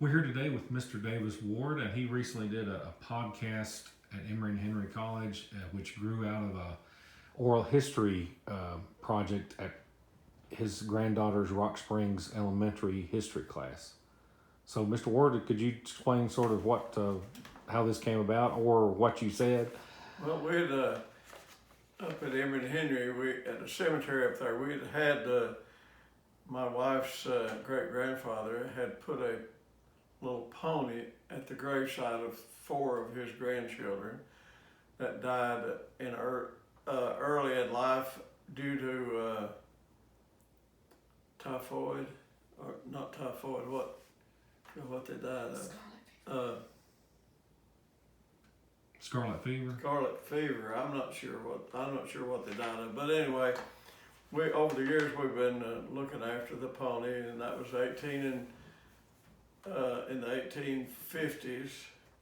We're here today with Mr. Davis Ward, and he recently did a podcast at Emory Henry College, which grew out of a oral history project at his granddaughter's Rock Springs Elementary history class. So, Mr. Ward, could you explain sort of what, how this came about, or what you said? Well, we had up at Emory Henry, at the cemetery up there, we had my wife's great grandfather had put a little pony at the graveside of 4 of his grandchildren that died in early in life due to typhoid, or not typhoid. What they died of? Scarlet fever. Scarlet fever. I'm not sure what they died of. But anyway, we over the years we've been looking after the pony, and that was in the 1850s,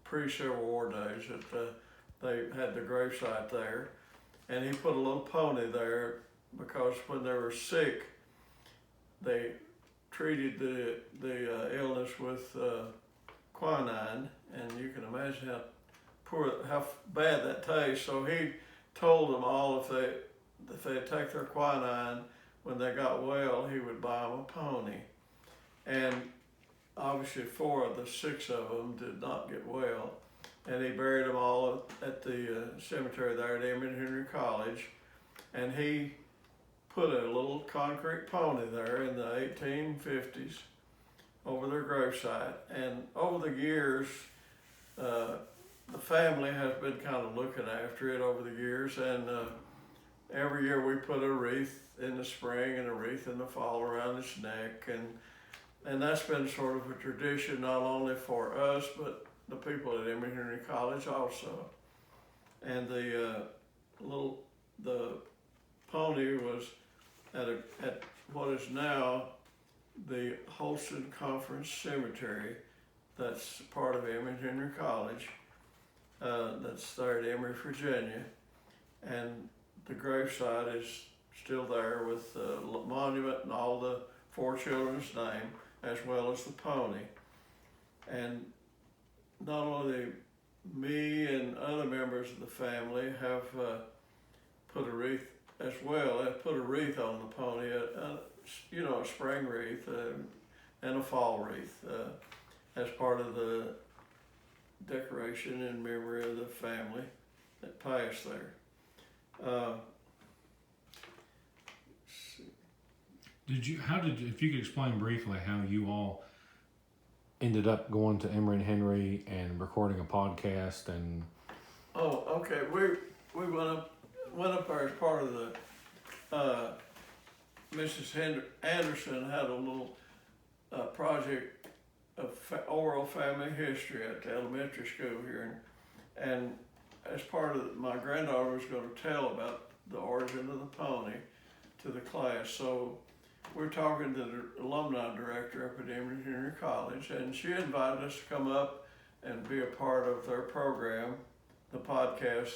pre-Civil War days, that they had the gravesite there, and he put a little pony there because when they were sick, they treated the illness with quinine, and you can imagine how bad that tastes. So he told them all if they take their quinine when they got well, he would buy them a pony. And obviously 4 of the 6 of them did not get well, and he buried them all at the cemetery there at Emory Henry College, and he put a little concrete pony there in the 1850s over their gravesite. And over the years, the family has been kind of looking after it over the years, and every year we put a wreath in the spring and a wreath in the fall around its neck, and that's been sort of a tradition not only for us but the people at Emory Henry College also. And the pony was at what is now the Holston Conference Cemetery. That's part of Emory Henry College. That's there at Emory, Virginia, and the gravesite is still there with the monument and all the 4 children's name, as well as the pony. And not only me and other members of the family have put a wreath as well. I've put a wreath on the pony, a spring wreath and a fall wreath as part of the decoration in memory of the family that passed there. If you could explain briefly how you all ended up going to Emory Henry and recording a podcast and... Oh, okay. We went up there as part of the, Mrs. Anderson had a little project of oral family history at the elementary school here, and as part of my granddaughter was going to tell about the origin of the pony to the class. So we're talking to the alumni director up at Emory Henry College, and she invited us to come up and be a part of their program, the podcast,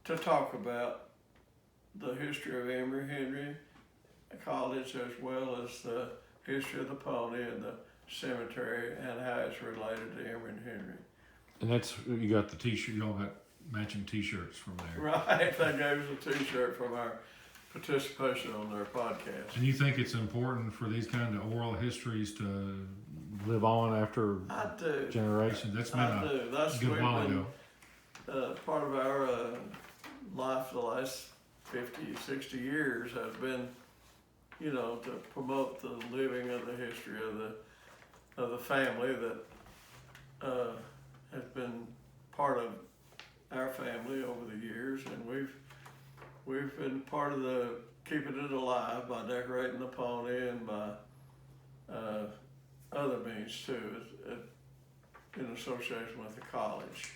to talk about the history of Emory Henry College, as well as the history of the pony and the cemetery and how it's related to Emory Henry. And that's, you got the t-shirt, you all got matching t-shirts from there. Right, they gave us a t-shirt from our participation on their podcast. And you think it's important for these kind of oral histories to live on after generations? That's been a good while ago. Part of our life the last 50, 60 years has been, to promote the living of the history of the family that has been part of our family over the years, and we've been part of the keeping it alive by decorating the pony and by other means too, in association with the college.